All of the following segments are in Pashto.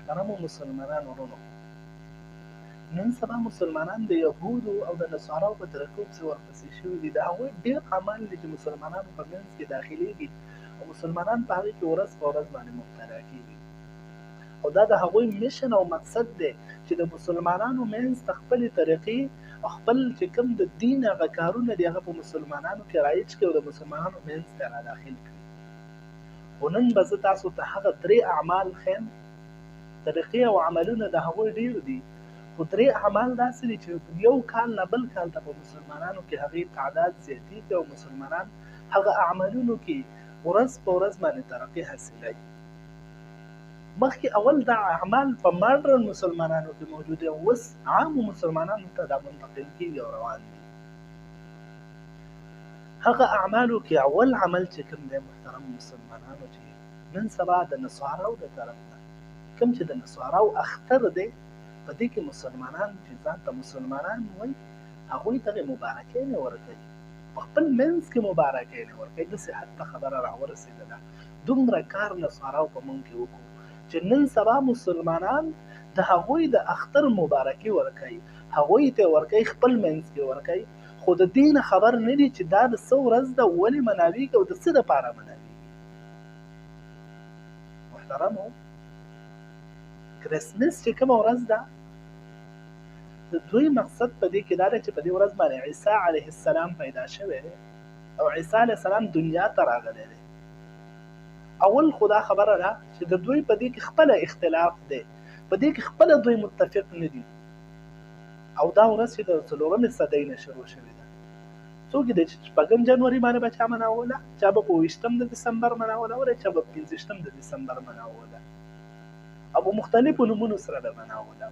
محترمو مسلمانانو ورونو، نن سبا مسلمانان د یهودو او د نصاراو په طریقو پسې ورپسې شوي دي. د هغوی ډېر اعمال دي چې مسلمانانو په منځ کې داخلېږي او مسلمانان په هغې کې ورځ په ورځ باندې مبتلا کېږي. او دا د هغوی میشن او مقصد دی چې د مسلمانانو منځ ته خپلې طریقې او خپل چې کوم د دین هغه کارونه دي هغه په مسلمانانو کې رایج کړي او د مسلمانانو منځ ته را داخل کړي. خو نن به زه تاسو ته هغه 3 اعمال ښیم. طریقې او عملونه د هغوی ډېر دي، خو 3 اعمال داسې دي چې یو کال نه بل کال ته په مسلمانانو کې هغې تعداد زیاتېږي او مسلمانان هغه اعمالونو کې ورځ په ورځ باندې ترقي حاصلوي. مخکې اول دا اعمال په ماډرن مسلمانانو کې موجود دي او اوس عامو مسلمانانو ته دا منتقل کېږي او روان دي. هغه اعمالو کې اول عمل چې کوم دی محترم مسلمانانو چې نن سبا د نصاراو د طرف نه کوم چې د نصاراو اختر دی په دې کې مسلمانان چې ځان ته مسلمانان وایي هغوی ته مبارکۍ نه ورکوي، په خپل منځ کې مبارکۍ نه ورکوي. داسې حتی خبره راورسېدله دومره کار نصاراو په موږ کې وکړو چې نن سبا مسلمانان د هغوی د اختر مبارکي ورکوي، هغوی ته ورکوي، خپل منځ کې ورکوي، خو د دې نه خبر نه دي چې دا د څه ورځ ده، ولې مناویږي او د څه دپاره مناویږي. محترمو، کرسمس چې کومه ورځ ده د دوی مقصد په دې کې دا دی چې په دې ورځ باندې عیسی علیه السلام پیدا شوی دی او عیسی علیه السلام دنیا ته راغلی دی. اول خو دا خبره ده چې د دوی په دې کې خپله اختلاف دی، په دې کې خپله دوی متفق نه دي. او دا ورځ چې د 4مې صدۍ نه شروع شوې ده. څوک دی چې 6 جنوري باندې به چا مناوله، چا به په 20 د دسمبر مناوله وله، چا به 15 د دسمبر مناوله او په مختلفو نومونو سره به مناوله.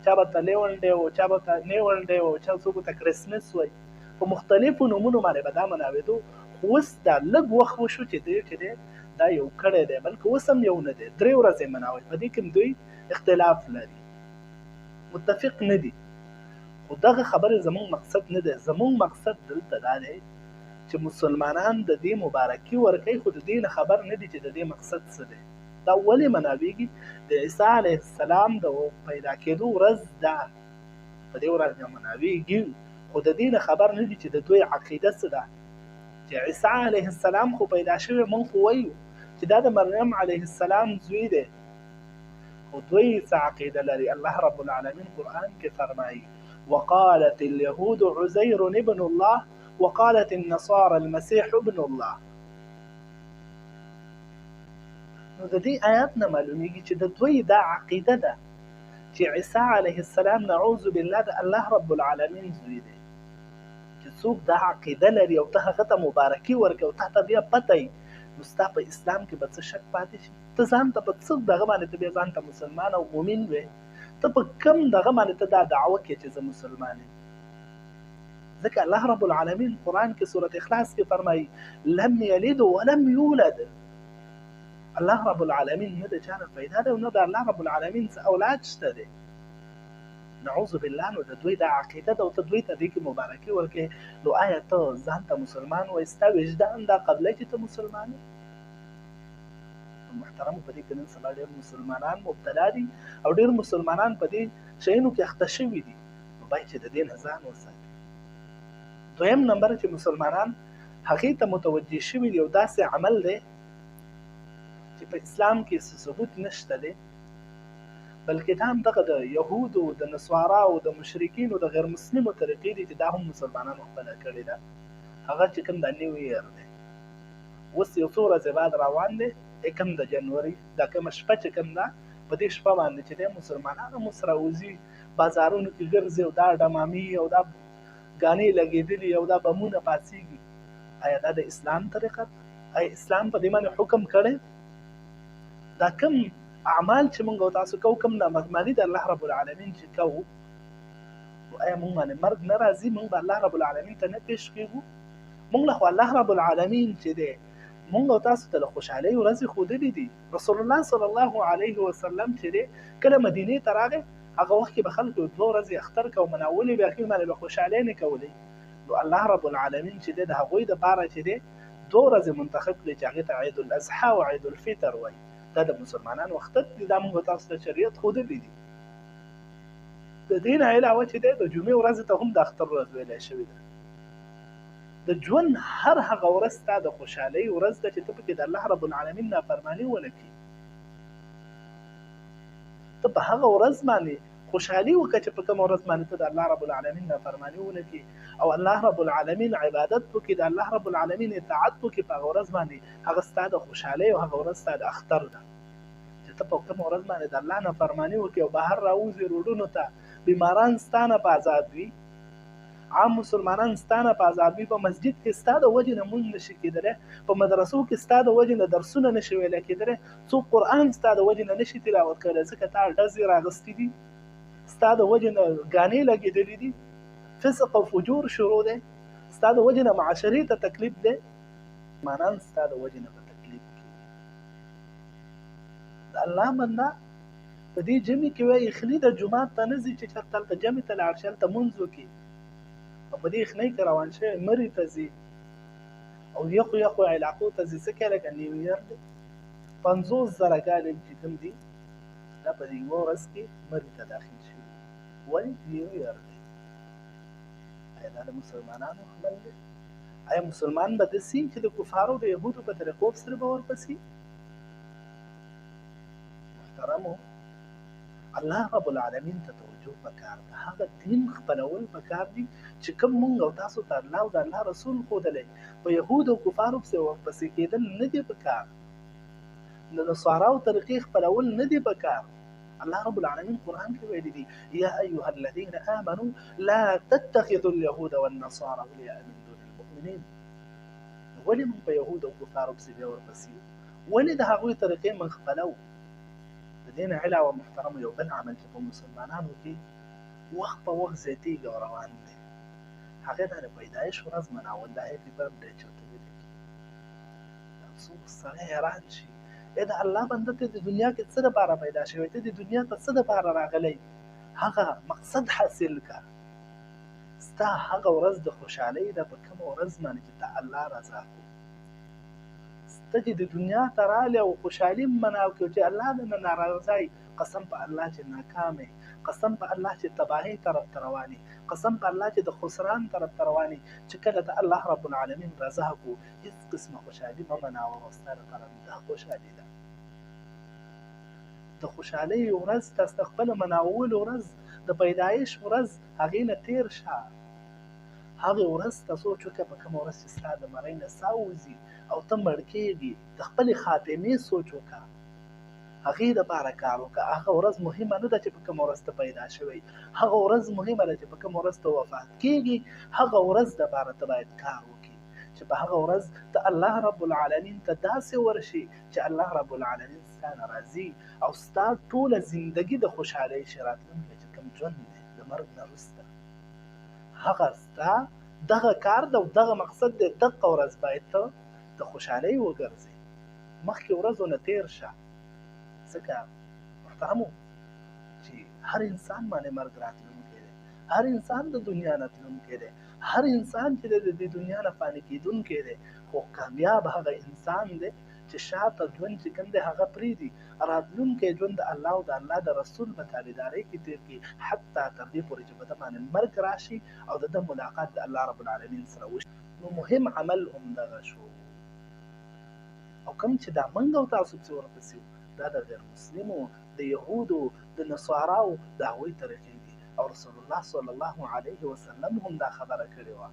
چا به ته لیون ډے و، چا به ته نیون ډے و، چا څوک ته کرسمس وایي. په مختلفو نومونو باندې به دا مناوېدو. خو اوس دا لږ وخت وشو چې دی دا یو کړی دی، بلکې اوس هم یو نه دی، 3 ورځې مناوي. په دې کې دوی اختلاف لري، متفق نه دي. خو دغه خبرې زموږ مقصد نه دی. زموږ مقصد دلته دا دی چې مسلمانان د دې مبارکي ورکوي، خو د دې نه خبر نه دي چې د دې مقصد څه دی. دا ولې مناویږي؟ د عیسی علیه السلام د پیدا کېدو ورځ ده، په دې ورځ به مناویږي، خو د دې نه خبر نه دي چې د دوی عقیده څه ده. چې عیسی علیه السلام خو پیدا شوی، موږ خو وایو چې دا د مریم علیه السلام زوی دی، خو دوی څه عقیده لري؟ الله رب العالمین قرآن کې فرمایي وقالت اليهود عزير ابن الله وقالت النصارى المسيح ابن الله. نو د دې آیات نه معلومیږي چې د دوی دا عقیده ده چې عیسی علیه السلام نعوذ بالله د الله رب العالمین زوی دی. چې څوک دا عقیده لري او ته هغه ته مبارکي ورکوي او تا ته بیا پته وي، نو ستا په اسلام کې به څه شک پاتې شي؟ ته ځان ته په څه دغه باندې ته بیا ځان ته مسلمان او مؤمن وې؟ ته په کوم دغه باندې ته دا دعوه کوې چې زه مسلمان یم؟ ځکه الله رب العالمین قرآن کې سورة اخلاص کې فرمایي لم یلد ولم یولد. الله رب العالمین نه د چا نه پیدا دی او نه د الله رب العالمین څه اولاد شته دی. نعوذ بالله. نو د دوی دا عقیده ده او ته دوی ته دې کې مبارکي ورکوې، نو آیا ته ځان ته مسلمان وایې؟ ستا وجدان دا قبله چې ته مسلمان یې؟ محترمو، په دې کې نن سبا ډېر مسلمانان مبتلا دي او ډېر مسلمانان په دې شیانو کې اخته شوي دي. نو باید چې د دې نه ځان وساتي. دویم نمبر چې مسلمانان هغې ته متوجه شوي دي او داسې عمل دی چې په اسلام کې ثبوت نشته دی، بلکې دا هم دغه د یهودو، د نصاراو، د مشرکینو، د غیر مسلمو طریقې دي چې دا هم مسلمانانو خپله کړې ده. هغه چې کوم دا نیو ایر دی، اوس یو څو ورځې بعد روان دی، 1 د جنوري، دا کومه شپه چې کوم ده، په دې شپه باندې چې دی مسلمانان هم اوس راوځي، بازارونو کې ګرځي او دا ډمامي او دا ګانې لګېدلي او دا بمونه پاڅېږي. آیا دا د اسلام طریقه ده؟ آیا اسلام په دې باندې حکم کړی؟ دا کوم اعمال چې موږ او تاسو کوو، کوم نامرماني د الله رب العالمین چې کوو، آیا موږ باندې مرګ نه راځي؟ موږ به الله رب العالمین ته نه پیش کېږو؟ موږ له خو الله رب العالمین چې دی موږ او تاسو ته له خوشحالۍ ورځې ښودلې دي. رسول الله صلی الله علیه وسلم چې دی کله مدینې ته راغی، هغه وخت کې به خلکو 2 ورځې اختر کوو، مناولې به هغې باندې به خوشحالۍ نه کولې. نو الله رب العالمین چې دی د هغوی دپاره چې دی 2 ورځې منتخب کړي چې هغې ته عید الاضحی او عید الفطر وایي. دا د مسلمانانو وخت دي، دا موږ تاسو ته شریعت ښودلی دي. د دې نه علاوه چې دی د جمعې ورځ ته هم د اختر ورځ ویلی شوې ده. د ژوند هر هغه ورځ ستا د خوشحالۍ ورځ ده چې ته پکې د الله رب العالمین نافرماني ونه کړي. ته په هغه ورځ باندې خوشحالي وکړه چې په کومه ورځ باندې ته د الله رب العالمین نافرماني ونه کړي او الله رب العالمین عبادت وکړي، د الله رب العالمین اطاعت وکړي په هغه ورځ باندې. هغه ستا د خوشحالۍ او هغه ورځ ستا د اختر ده چې ته په کومه ورځ باندې د الله نافرماني وکړي او بهر راوځې روډونو ته. بیماران ستا نه په عذاب وي، عام مسلمانان ستا نه په عذاب وي. په مسجد کې ستا د وجې نه مونځ نشي کېدلی، په مدرسو کې ستا د وجې نه درسونه نشي ویلی کېدلی، څوک قرآن ستا د وجې نه نشي تلاوت کولی ځکه تا ډزې راغستې دي، ستا د وجې نه ګانې لګېدلې دي، فسق او فجور شروع دی، ستا د وجې نه معاشرې ته تکلیف دی. مسلمانان ستا د وجې نه په تکلیف کې د الله بنده په دې جمعې کې وایي یخني د جومات ته نه ځي چې چېرته هلته جمعې ته لاړ شي، هلته مونځ وکړي. او په دې یخنۍ کې روان شوی مرې ته ځي او یخو یخو علاقو ته ځي. څه کوي لکه نیو اییر دی، 50,000 کاله چې کوم دي دا په دې یوه ورځ کې مرې ته داخل شوي. ولې نیو اییر دی؟ آیا دا د مسلمانانو عمل دی؟ آیا مسلمان به داسې چې د کفارو د یهودو په طریقو سره به ورپسې؟ محترمو، الله رب العالمین ته توجه پکار ده. هغه دین خپلول پکار دي چې کوم مونږ او تاسو ته الله او د الله رسول ښودلی. په یهودو او کفارو پسې ورپسې کېدل نه دي پکار، د نصاراو طریقې خپلول نه دي پکار. الله رب العالمین قرآن کې ویلي دي یا ایها الذین آمنوا لا تتخذوا اليهود والنصارى اولیاء من دون المؤمنین. ولې موږ په یهودو او کفارو پسې بیا ورپسې یو؟ ولې د هغوی طریقې موږ خپلو؟ د دې نه علاوه محترمو یو بل عمل چې په مسلمانانو کې وخت په وخت زیاتېږي او روان دی، هغې ته د پیدایش ورځ مناول، د هیپي برثډے چې ورته ویل کېږي. افسوس سړی حیران شي، د الله بنده ته د دنیا کې څه دپاره پیدا شوی، ته د دنیا ته څه دپاره راغلی، هغه مقصد حاصل کړه. ستا هغه ورځ د خوشحالۍ ده په کومه ورځ باندې چې ته الله رضا کړو. ته چې د دنیا ته راغلې او خوشحالي مناو کړو چې الله درنه ناراضه وي، قسم په الله چې ناکام یې، قسم په الله چې تباهۍ طرف ته روان یې، قسم په الله چې د خسران طرف ته روان یې. چې کله ته الله رب العالمین رضا کړو هېڅ قسمه خوشحالي مه مناوه او ستا لپاره دا خوشحالي ده. د خوشحالۍ ورځ تاسو د خپله مناولو ورځ د پیدایش ورځ هغې نه تېر شه. هغې ورځ ته سوچ وکړه په کومه ورځ چې ستا د مرۍ نه ساه وځي او ته مړ کېږي، د خپلې خاتمې سوچ وکړه، هغې دپاره کار وکړه. هغه ورځ مهمه نه ده چې په کومه ورځ ته پیدا شوی، هغه ورځ مهمه ده چې په کومه ورځ ته وفات کېږي. هغه ورځ دپاره ته باید کار وکړي چې په هغه ورځ ته الله رب العالمین ته داسې ورشي چې الله رب العالمین ستا نه راضي او ستا ټوله زندګي د خوشحالۍ شي. راتلونکی چې کوم ژوند دی د مرګ نه وروسته هغه ستا دغه کار ده او دغه مقصد دی. دغه ورځ باید ته د خوشحالۍ وګرځې، مخکې ورځو نه تېر شه. ځکه محترمو چې هر انسان باندې مرګ راتلونکی دی، هر انسان د دنیا نه تلونکی دی، هر انسان چې د دې دنیا نه فاني کېدونکی دی. خو کامیاب هغه انسان دی چې شاته ژوند چې کوم دی هغه پرېږدي، راتلونکی ژوند د الله او د الله د رسول په تابعدارۍ کې تېر کړي، حتی تر دې پورې چې په ده باندې مرګ راشي او د ده ملاقات د الله رب العالمین سره وشي. نو مهم عمل هم دغه شو. او کوم چې دا موږ او تاسو پسې ورپسې دا د غیر مسلمو، د یهودو، د نصاراو د هغوی طریقې دي. او رسول الله صلی الله علیه وسلم هم دا خبره کړې وه.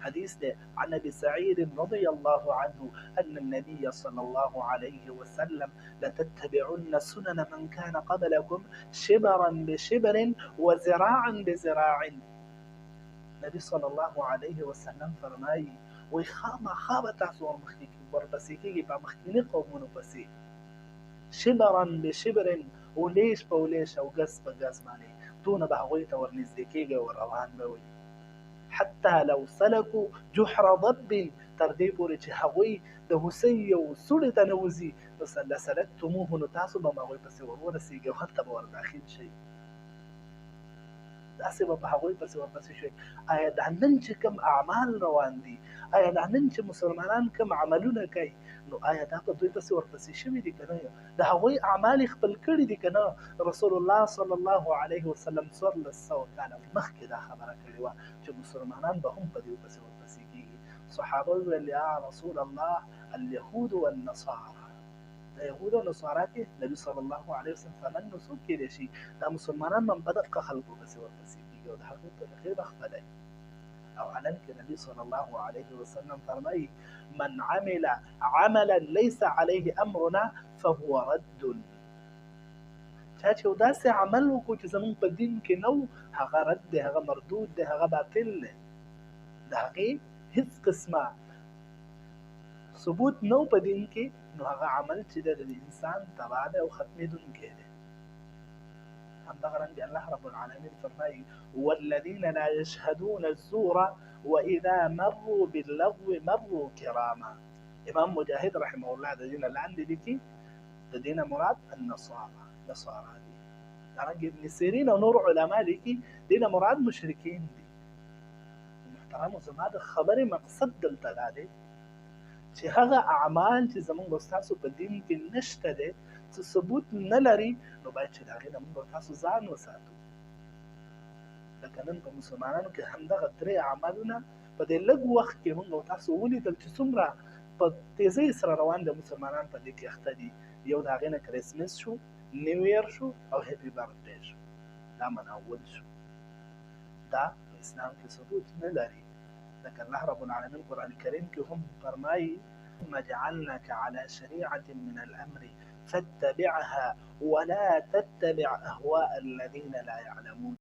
حديث عن أبي سعيد رضي الله عنه أن النبي صلى الله عليه وسلم لتتبعن سنن من كان قبلكم شبرا بشبر وزراعا بزراع. نبي صلى الله عليه وسلم فرمایي وی خامخا به تاسو ورپسې کېږئ په مخکیني قومونو پسې، شبرا بشبر، ولیش په ولیش او ګز په ګز باندې، دونه به هغوی ته ورنږدې کېږئ او روان به وئ. حتى لو سلكوا جحر ضب، تر دې پورې چې هغوی د هوسۍ یو سوړې ته نوځي، نو لسلکتموه، نو تاسو به هغوی پسې ورورسېږئ او هلته به ورداخل شئ. داسې به په هغوی پسې ورپسې شئ. آیا دا نن چې کوم اعمال روان دي، آیا دا نن چې مسلمانان کوم عملونه کوي، نو آیا دا په دوی پسې ورپسې شوي دي که نه؟ د هغوی اعمال یې خپل کړي دي که نه؟ رسول الله صلی الله علیه وسلم 1400 کاله مخکې دا خبره کړې وه چې مسلمانان به هم په دې پسې ورپسې کېږي. صحابه وویل یا رسول الله اليهود والنصارى، د یهودو او نصارا کې نبي صلی الله علیه وسلم فرمایي نو څوک کېدای شي دا مسلمانان هم په دغه خلکو پسې ورپسې کېږي او د هغوی طریقې به خپلوي. او علن کې نبي صلی الله علیه وسلم فرمایي من عمل عملا ليس عليه امرنا فهو رد. چا چې یو داسې عمل وکړو چې زموږ په دین کې نه و، هغه رد دی، هغه مردود دی، هغه باطل دی، د هغې هېڅ قسمه ثبوت نه په دین کې، نو هغه عمل چې دی د انسان تباه دی او ختمېدونکی دی. همدغه رنګ الله رب العالمین فرمایي والذین لا یشهدون الزور واذا مروا باللغو مروا کراما. امام مجاهد رحمه الله د دې نه لاندې لیکي د دې نه مراد النصارى، نصارا دي. دارنګه ابن سیرین او نور علما لیکي دې نه مراد مشرکین دي. محترمو زما د خبرې مقصد دلته دا دی چې هغه اعمال چې زموږ ستاسو په دین کې نشته دی، څه ثبوت نه لري، نو باید چې د هغې نه موږ تاسو ځان وساتو. لکه نن په مسلمانانو کې همدغه 3 عملونه په دې لږ وخت کې موږ تاسو ولیدل چې څومره په تیزۍ سره روان د مسلمانان په دې کې اخته دي. یو د هغې نه کرسمس شو، نیو ایر شو او هیپي برثډے شو، دا مناول شو. دا په اسلام کې ثبوت نه لري. لکه الله رب العالمین قرآن کریم کې هم فرمایي ثم جعلناك على شريعة من الأمر فاتبعها ولا تتبع أهواء الذين لا يعلمون.